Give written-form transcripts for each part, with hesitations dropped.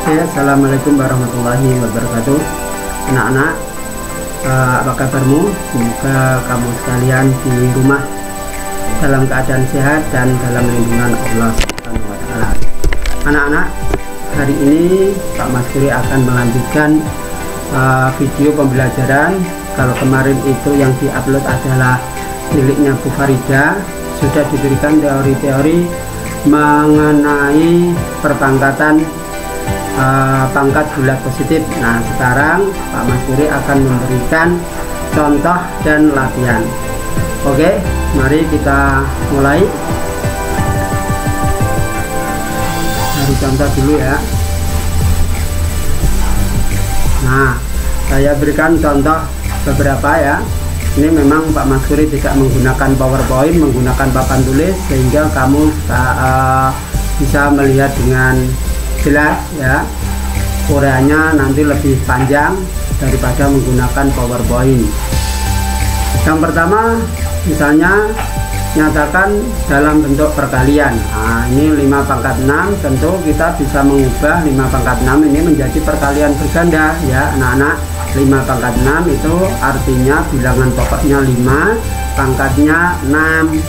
Oke, assalamualaikum warahmatullahi wabarakatuh. Anak-anak, apa kabarmu? Semoga kamu sekalian di rumah dalam keadaan sehat dan dalam lindungan Allah Subhanahu wa Ta'ala. Anak-anak, hari ini Pak Mas Guri akan melanjutkan video pembelajaran. Kalau kemarin itu yang diupload adalah miliknya Bu Farida, sudah diberikan teori-teori mengenai perpangkatan pangkat bulat positif. Nah, sekarang Pak Mas Guri akan memberikan contoh dan latihan. Oke, mari kita mulai dari contoh dulu ya. Nah, saya berikan contoh beberapa ya. Ini memang Pak Mas Guri tidak menggunakan PowerPoint, menggunakan papan tulis, sehingga kamu bisa melihat dengan jelas ya. Ureanya nanti lebih panjang daripada menggunakan PowerPoint. Yang pertama, misalnya nyatakan dalam bentuk perkalian. Nah, ini 5 pangkat 6, tentu kita bisa mengubah 5 pangkat 6 ini menjadi perkalian berganda ya anak-anak. 5 pangkat 6 itu artinya bilangan pokoknya 5, pangkatnya 6,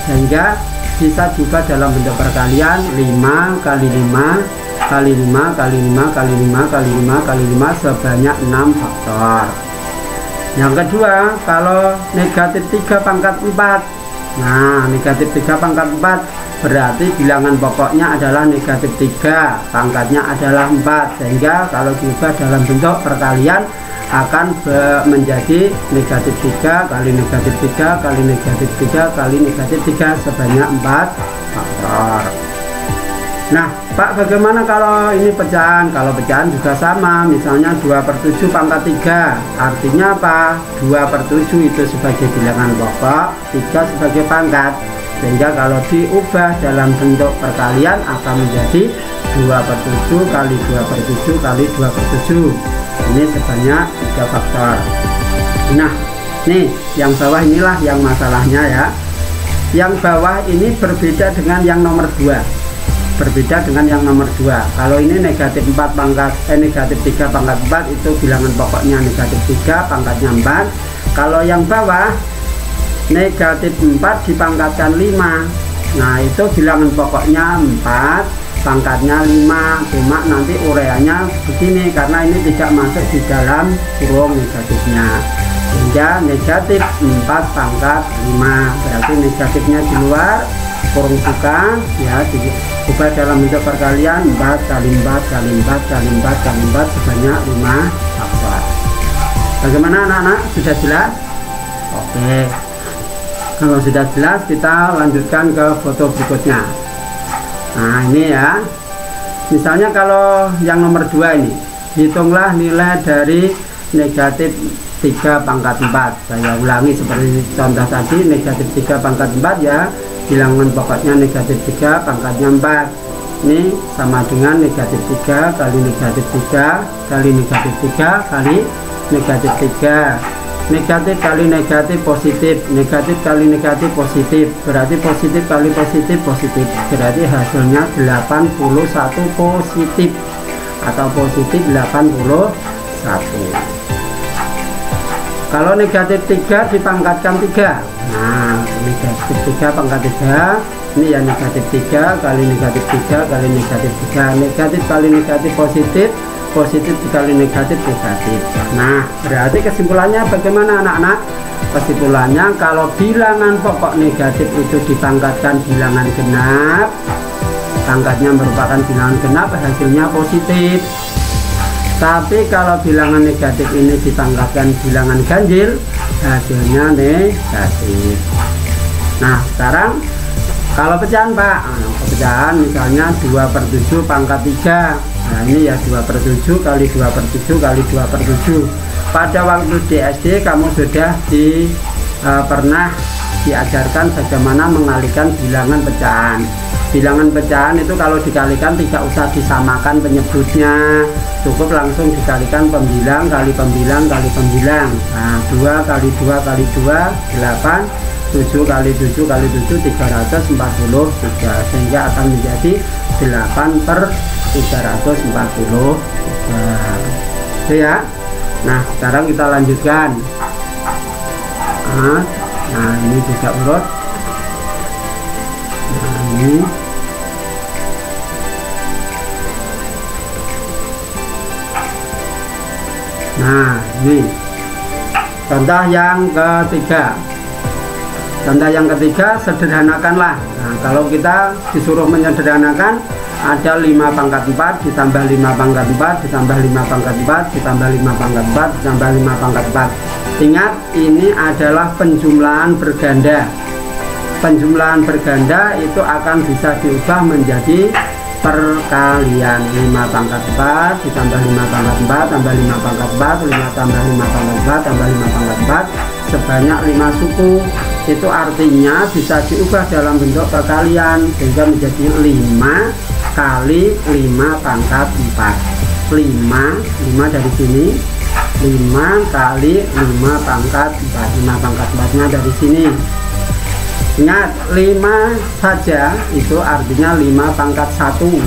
sehingga bisa juga dalam bentuk perkalian 5 kali 5 kali 5 kali 5 kali 5 kali 5 kali 5 sebanyak 6 faktor. Yang kedua, kalau negatif 3 pangkat 4. Nah, negatif 3 pangkat 4 berarti bilangan pokoknya adalah negatif 3, pangkatnya adalah 4, sehingga kalau diubah dalam bentuk perkalian akan menjadi negatif 3 kali negatif 3 kali negatif 3 kali negatif 3 sebanyak 4 faktor. Nah, Pak, bagaimana kalau ini pecahan? Kalau pecahan juga sama, misalnya 2/7 pangkat 3, artinya apa? 2/7 itu sebagai bilangan pokok, 3 sebagai pangkat, sehingga kalau diubah dalam bentuk perkalian akan menjadi 2/7 kali 2/7 kali 2/7. Ini sebanyak 3 faktor. Nah, nih yang bawah inilah yang masalahnya ya. Yang bawah ini berbeda dengan yang nomor 2. Berbeda dengan yang nomor 2. Kalau ini negatif 4 pangkat negatif 3 pangkat 4 itu bilangan pokoknya negatif 3, pangkatnya 4. Kalau yang bawah negatif 4 dipangkatkan 5. Nah, itu bilangan pokoknya 4, pangkatnya 5, cuma nanti ureanya begini karena ini tidak masuk di dalam kurung negatifnya, sehingga negatif 4 pangkat 5 berarti negatifnya di luar kurung buka ya, diubah dalam bentuk perkalian 4 kali 4 kali 4 kali 4 kali 4 sebanyak 5 faktor. Bagaimana anak-anak, sudah jelas? Oke, kalau sudah jelas kita lanjutkan ke foto berikutnya. Nah, ini ya, misalnya kalau yang nomor 2 ini, hitunglah nilai dari negatif 3 pangkat 4. Saya ulangi seperti contoh tadi, negatif 3 pangkat 4 ya, bilangan pokoknya negatif 3, pangkatnya 4. Ini sama dengan negatif 3 kali negatif 3 kali negatif 3 kali negatif 3. Negatif kali negatif positif, negatif kali negatif positif, berarti positif kali positif positif, berarti hasilnya 81 positif atau positif 81. Kalau negatif 3 dipangkatkan 3. Nah, negatif 3 pangkat 3, ini ya negatif 3 kali negatif 3 kali negatif 3, negatif kali negatif positif, positif dikali negatif negatif. Nah, berarti kesimpulannya bagaimana anak-anak? Kesimpulannya kalau bilangan pokok negatif itu dipangkatkan bilangan genap, pangkatnya merupakan bilangan genap, hasilnya positif. Tapi kalau bilangan negatif ini dipangkatkan bilangan ganjil, hasilnya negatif. Nah, sekarang kalau pecahan Pak, pecahan misalnya 2/7 pangkat 3. Nah, ini ya 2/7 kali 2/7 kali 2/7. Pada waktu di SD kamu sudah pernah diajarkan bagaimana mengalihkan bilangan pecahan. Bilangan pecahan itu kalau dikalikan tidak usah disamakan penyebutnya, cukup langsung dikalikan pembilang kali pembilang kali pembilang. Nah, 2 kali 2 kali 2 8, 7 kali 7 kali 7 343, sehingga akan menjadi 8/343. Oke ya. Nah sekarang kita lanjutkan. Nah ini juga urut. Nah ini. Nah ini contoh yang ketiga. Contoh yang ketiga, sederhanakanlah. Nah kalau kita disuruh menyederhanakan, ada 5 pangkat 4 ditambah 5 pangkat 4 ditambah 5 pangkat 4 ditambah 5 pangkat 4 ditambah 5 pangkat 4. Ingat, ini adalah penjumlahan berganda. Penjumlahan berganda itu akan bisa diubah menjadi perkalian. 5 pangkat 4 ditambah 5 pangkat 4 tambah 5 pangkat 4, 5 tambah 5 pangkat 4 tambah 5 pangkat 4 sebanyak 5 suku. Itu artinya bisa diubah dalam bentuk perkalian, sehingga menjadi 5 kali 5 pangkat 4. 5 dari sini, 5 kali 5 pangkat 4. 5 pangkat 4 nya dari sini. Ingat, 5 saja itu artinya 5 pangkat 1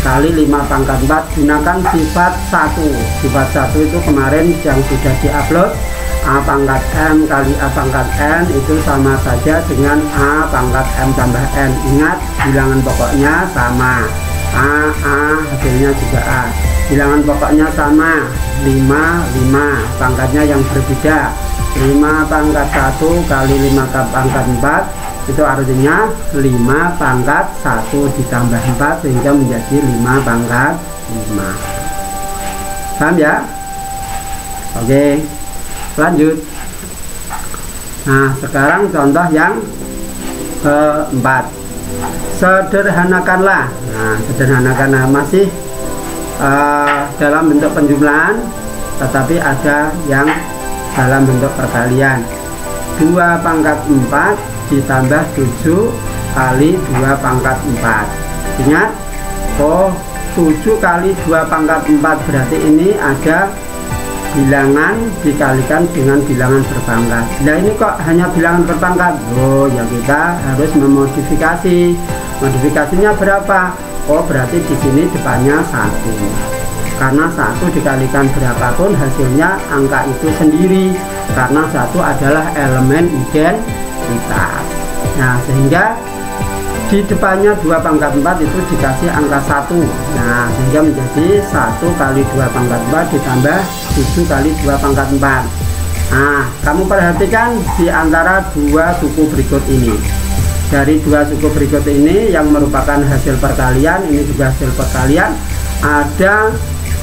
kali 5 pangkat 4. Gunakan sifat 1. Sifat 1 itu kemarin yang sudah diupload. A pangkat M kali A pangkat N itu sama saja dengan A pangkat M tambah N. Ingat, bilangan pokoknya sama. A hasilnya juga A. Bilangan pokoknya sama, 5 pangkatnya yang berbeda. 5 pangkat 1 kali 5 pangkat 4 itu artinya 5 pangkat 1 ditambah 4, sehingga menjadi 5 pangkat 5. Paham ya? Oke, lanjut. Nah sekarang contoh yang keempat, sederhanakanlah. Nah sederhanakan, masih dalam bentuk penjumlahan, tetapi ada yang dalam bentuk perkalian. 2 pangkat 4 ditambah 7 kali 2 pangkat 4. Ingat, 7 kali 2 pangkat 4 berarti ini ada bilangan dikalikan dengan bilangan berpangkat. Nah ini kok hanya bilangan berpangkat? Oh ya, kita harus memodifikasi. Modifikasinya berapa? Oh berarti di sini depannya 1. Karena 1 dikalikan berapapun hasilnya angka itu sendiri, karena 1 adalah elemen identitas. Nah sehingga di depannya 2 pangkat 4 itu dikasih angka 1. Nah sehingga menjadi 1 kali 2 pangkat 4 ditambah 7 kali 2 pangkat 4. Nah kamu perhatikan di antara 2 suku berikut ini. Dari 2 suku berikut ini yang merupakan hasil perkalian, ini juga hasil perkalian, ada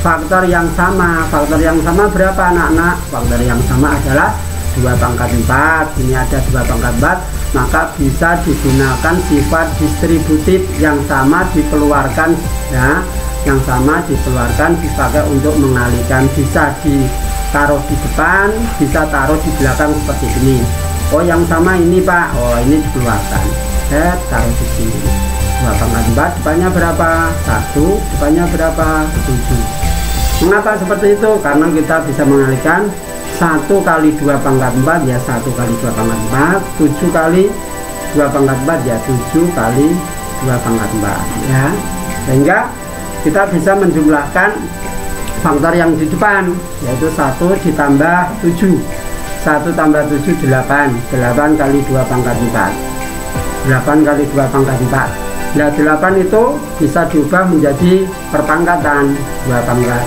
faktor yang sama. Faktor yang sama berapa anak-anak? Faktor yang sama adalah 2 pangkat 4. Ini ada 2 pangkat 4, maka bisa digunakan sifat distributif yang sama dikeluarkan ya. Yang sama dikeluarkan dipakai untuk mengalihkan. Bisa ditaruh di depan, bisa taruh di belakang seperti ini. Oh yang sama ini Pak, oh ini dikeluarkan, taruh di sini. 2 pangkat 4 depannya berapa? 1, depannya berapa? 7. Mengapa seperti itu? Karena kita bisa mengalihkan 1 kali 2 pangkat 4 ya 1 kali 2 pangkat 4, 7 kali 2 pangkat 4 ya 7 kali 2 pangkat 4 ya. Sehingga kita bisa menjumlahkan faktor yang di depan, yaitu 1 ditambah 7. 1 tambah 7 8. 8 kali 2 pangkat 4. 8 kali 2 pangkat 4. Nah 8 itu bisa diubah menjadi perpangkatan 2 pangkat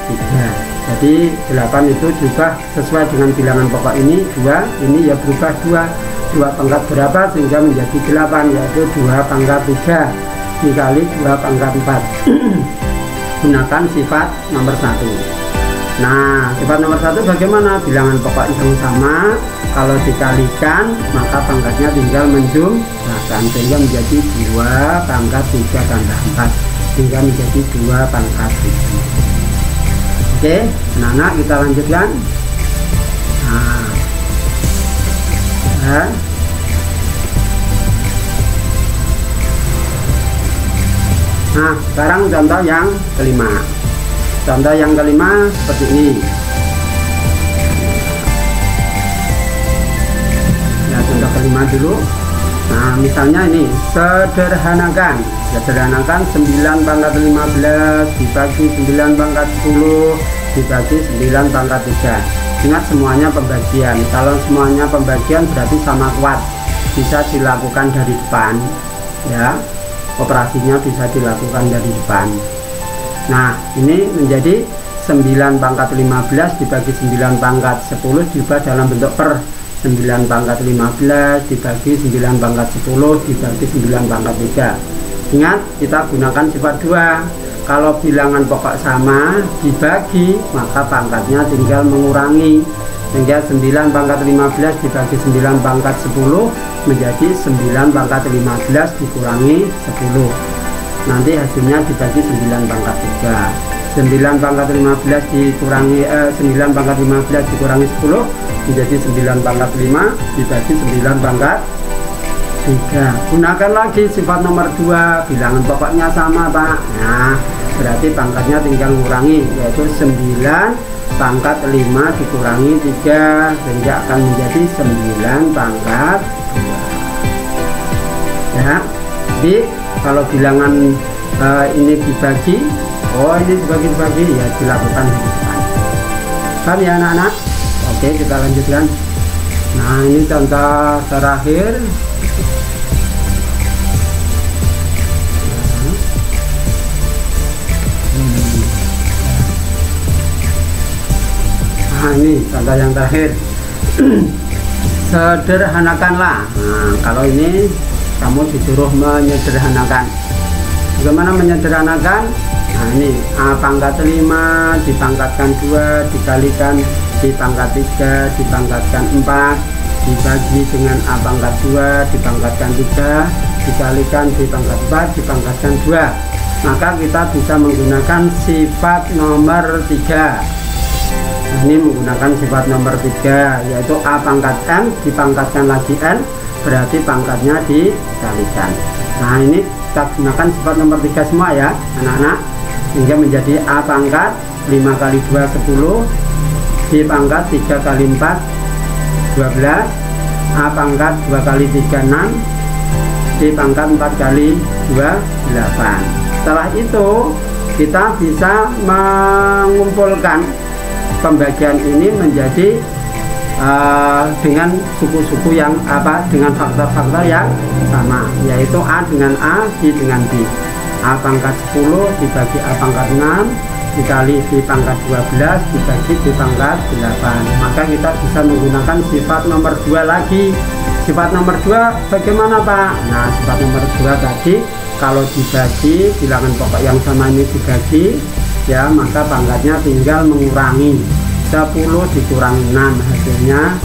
3. Jadi 8 itu juga sesuai dengan bilangan pokok ini 2, ini ya berubah 2 pangkat berapa sehingga menjadi 8, yaitu 2 pangkat 3 dikali 2 pangkat 4. Gunakan sifat nomor 1. Nah sifat nomor 1 bagaimana? Bilangan pokok yang sama, kalau dikalikan maka pangkatnya tinggal menjumlahkan sehingga menjadi 2 pangkat 3 tambah 4 sehingga menjadi 2 pangkat 7. Oke, anak-anak kita lanjutkan. Nah sekarang contoh yang kelima. Contoh yang kelima seperti ini. 5 dulu. Nah misalnya ini sederhanakan 9 pangkat 15 dibagi 9 pangkat 10 dibagi 9 pangkat 3. Ingat semuanya pembagian. Kalau semuanya pembagian berarti sama kuat, bisa dilakukan dari depan ya, operasinya bisa dilakukan dari depan. Nah ini menjadi 9 pangkat 15 dibagi 9 pangkat 10 diubah dalam bentuk per. 9 pangkat 15 dibagi 9 pangkat 10 dibagi 9 pangkat 3. Ingat kita gunakan sifat 2. Kalau bilangan pokok sama dibagi maka pangkatnya tinggal mengurangi, sehingga 9 pangkat 15 dibagi 9 pangkat 10 menjadi 9 pangkat 15 dikurangi 10. Nanti hasilnya dibagi 9 pangkat 3. 9 pangkat 15 dikurangi 9 pangkat 15 dikurangi 10 menjadi 9 pangkat 5 dibagi 9 pangkat 3. Gunakan lagi sifat nomor 2, bilangan pokoknya sama Pak. Nah berarti pangkatnya tinggal mengurangi, yaitu 9 pangkat 5 dikurangi 3 sehingga akan menjadi 9 pangkat 2 ya. Jadi kalau bilangan ini dibagi, ini dibagi ya dilakukan di depan. Paham ya anak-anak? Oke kita lanjutkan. Nah ini contoh terakhir. Nah ini contoh yang terakhir. Sederhanakanlah. Nah kalau ini kamu disuruh menyederhanakan. Bagaimana menyederhanakan? Nah ini A pangkat 5 dipangkatkan 2 dikalikan B pangkat 3 dipangkatkan 4 dibagi dengan A pangkat 2 dipangkatkan 3 dikalikan B pangkat 4 dipangkatkan 2. Maka kita bisa menggunakan sifat nomor 3. Nah, ini menggunakan sifat nomor 3, yaitu A pangkat N dipangkatkan lagi N, berarti pangkatnya dikalikan. Nah ini kita gunakan sifat nomor 3 semua ya anak-anak, sehingga menjadi A pangkat 5 kali 2 10, B pangkat 3 kali 4 12, A pangkat 2 kali 3 6, B pangkat 4 kali 2 8. Setelah itu kita bisa mengumpulkan pembagian ini menjadi dengan suku-suku yang dengan faktor-faktor yang sama, yaitu A dengan A, B dengan B. A pangkat 10 dibagi A pangkat 6 dikali B pangkat 12 dibagi B pangkat 8. Maka kita bisa menggunakan sifat nomor 2 lagi. Sifat nomor 2 bagaimana Pak? Nah sifat nomor 2 tadi kalau dibagi, bilangan pokok yang sama ini dibagi ya, maka pangkatnya tinggal mengurangi. 10 dikurangi 6 hasilnya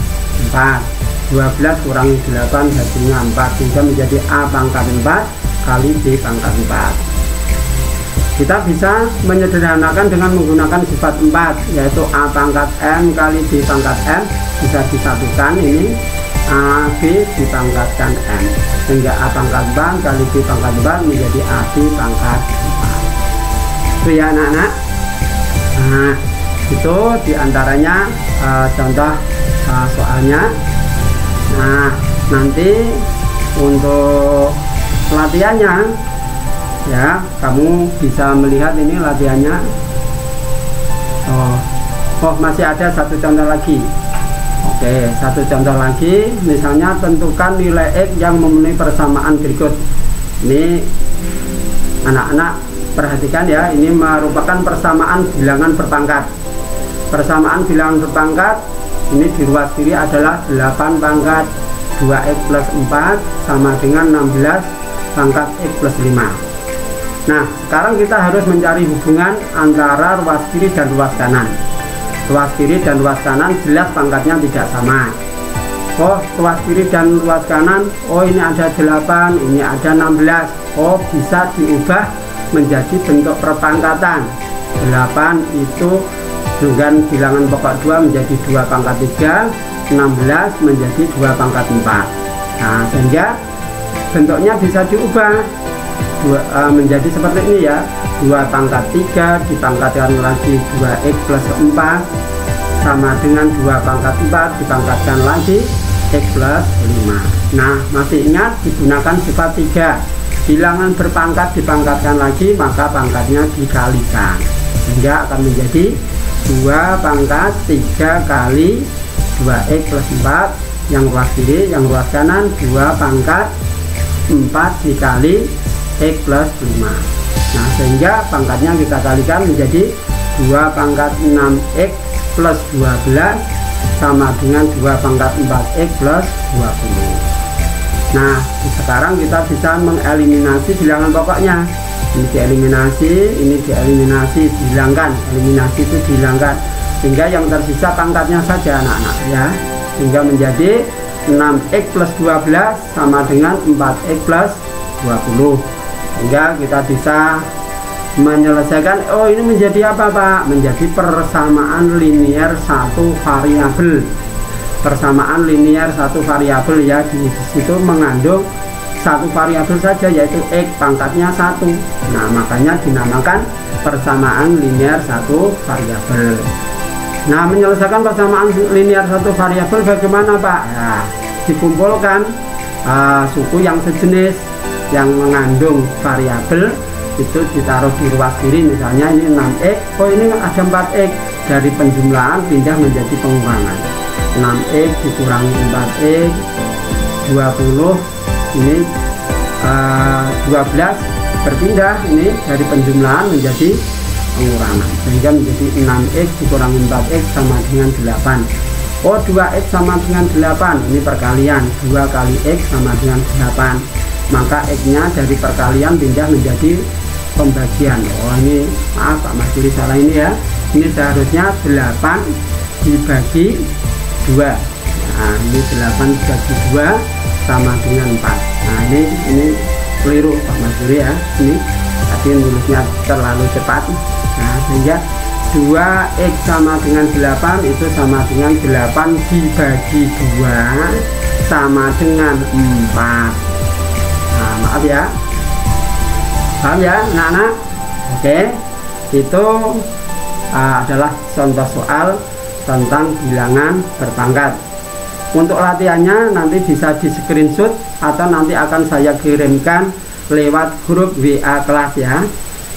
4, 12 kurangi 8 hasilnya 4, sehingga menjadi A pangkat 4 kali B pangkat 4. Kita bisa menyederhanakan dengan menggunakan sifat 4, yaitu A pangkat M kali B pangkat M, bisa disatukan ini A B dipangkatkan M, sehingga A pangkat 4 kali B pangkat 4 menjadi AB pangkat 4. Itu ya anak-anak. Nah itu diantaranya contoh soalnya. Nah nanti untuk latihannya ya, kamu bisa melihat ini latihannya. Oh masih ada satu contoh lagi. Oke, satu contoh lagi, misalnya tentukan nilai X yang memenuhi persamaan berikut. Ini anak-anak perhatikan ya, ini merupakan persamaan bilangan berpangkat. Persamaan bilangan berpangkat ini di ruas kiri adalah 8 pangkat 2x plus 4 sama dengan 16 pangkat x plus 5. Nah sekarang kita harus mencari hubungan antara ruas kiri dan ruas kanan. Ruas kiri dan ruas kanan jelas pangkatnya tidak sama. Oh ruas kiri dan ruas kanan, oh ini ada 8, ini ada 16. Oh bisa diubah menjadi bentuk perpangkatan. 8 itu dengan bilangan pokok 2 menjadi 2 pangkat 3, 16 menjadi 2 pangkat 4. Nah sehingga bentuknya bisa diubah menjadi seperti ini ya, 2 pangkat 3 dipangkatkan lagi 2x plus 4 sama dengan 2 pangkat 4 dipangkatkan lagi X plus 5. Nah, masih ingat digunakan sifat 3. Bilangan berpangkat dipangkatkan lagi, maka pangkatnya dikalikan, sehingga akan menjadi 2 pangkat 3 kali 2x plus 4. Yang ruas kiri, yang ruas kanan 2 pangkat 4 dikali x plus 5. Nah, sehingga pangkatnya kita kalikan menjadi 2 pangkat 6x plus 12 sama dengan 2 pangkat 4x plus 20. Nah, sekarang kita bisa mengeliminasi bilangan pokoknya. Ini dieliminasi, ini dieliminasi, dihilangkan. Eliminasi itu dihilangkan, sehingga yang tersisa pangkatnya saja anak-anak ya. Sehingga menjadi 6x plus 12 sama dengan 4x plus 20. Sehingga kita bisa menyelesaikan. Oh, ini menjadi apa Pak? Menjadi persamaan linear satu variabel. Persamaan linear satu variabel ya, di situ mengandung satu variabel saja, yaitu x, pangkatnya 1. Nah, makanya dinamakan persamaan linear satu variabel. Nah, menyelesaikan persamaan linear satu variabel bagaimana Pak? Nah, dikumpulkan suku yang sejenis yang mengandung variabel itu ditaruh di ruas kiri, misalnya ini 6x, oh ini ada 4x, dari penjumlahan pindah menjadi pengurangan. 6x dikurangi 4x 20, ini 12 berpindah ini dari penjumlahan menjadi pengurangan, sehingga menjadi 6x dikurangi 4x sama dengan 8. Oh, 2x sama dengan 8, ini perkalian, 2 kali x sama dengan 8, maka x nya dari perkalian pindah menjadi pembagian. Oh, ini maaf Pak Mas tulis salah ini ya, ini seharusnya 8 dibagi 2. Nah, ini 8 dibagi 2 sama dengan 4. Nah, ini keliru Pak Mas Yuri ya, ini tadi nulisnya terlalu cepat. Nah, sehingga 2x sama dengan 8 itu sama dengan 8 dibagi 2 sama dengan 4. Nah, maaf ya, paham ya anak-anak? Oke, itu adalah contoh soal tentang bilangan berpangkat. Untuk latihannya nanti bisa di screenshot atau nanti akan saya kirimkan lewat grup WA kelas ya.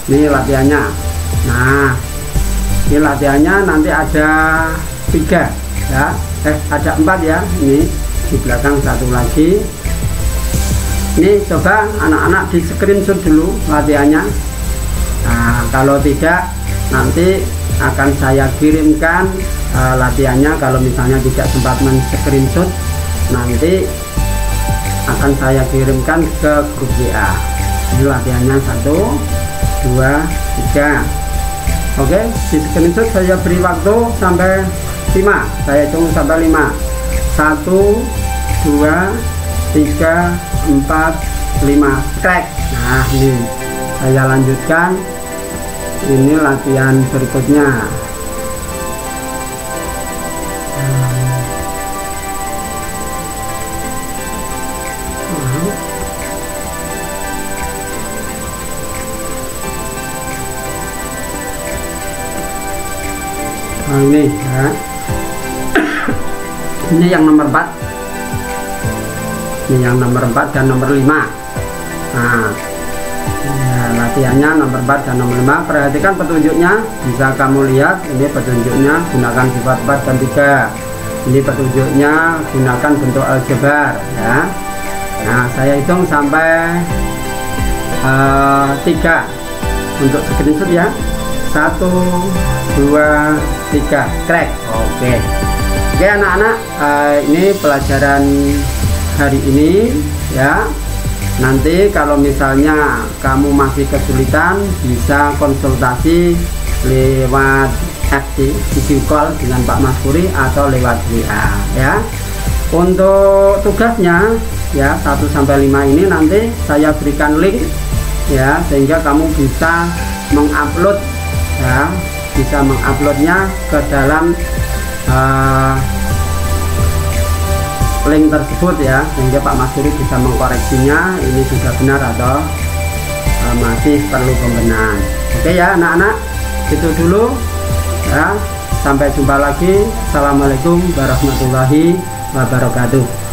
Ini latihannya. Nah, ini latihannya nanti ada 3 ya, ada 4 ya. Ini di belakang satu lagi. Ini coba anak-anak di screenshot dulu latihannya. Nah, kalau tidak nanti akan saya kirimkan latihannya. Kalau misalnya tidak sempat men-screenshot, nanti akan saya kirimkan ke grup WA. Ini latihannya 1, 2, 3. Oke, di screenshot saya beri waktu sampai 5. Saya hitung sampai 5. 1, 2, 3, 4, 5. Crack. Nah, ini saya lanjutkan. Ini latihan berikutnya. Nah, ini ya. Ini yang nomor 4. Ini yang nomor 4 dan nomor 5. Nah, ya, latihannya nomor 4 dan nomor 5. Perhatikan petunjuknya, bisa kamu lihat. Ini petunjuknya gunakan sifat 4 dan 3. Ini petunjuknya gunakan bentuk aljabar ya. Nah, saya hitung sampai 3 untuk screenshot ya. 1, 2, 3, crack. Oke anak-anak, ini pelajaran hari ini ya. Nanti kalau misalnya kamu masih kesulitan, bisa konsultasi lewat video call dengan Pak Mas Puri atau lewat WA ya. Untuk tugasnya ya 1 sampai 5 ini nanti saya berikan link ya, sehingga kamu bisa mengupload ya, bisa menguploadnya ke dalam link tersebut ya, sehingga Pak Mas Puri bisa mengkoreksinya, ini sudah benar atau masih perlu pembenahan. Oke ya anak-anak, itu dulu ya, sampai jumpa lagi. Assalamualaikum warahmatullahi wabarakatuh.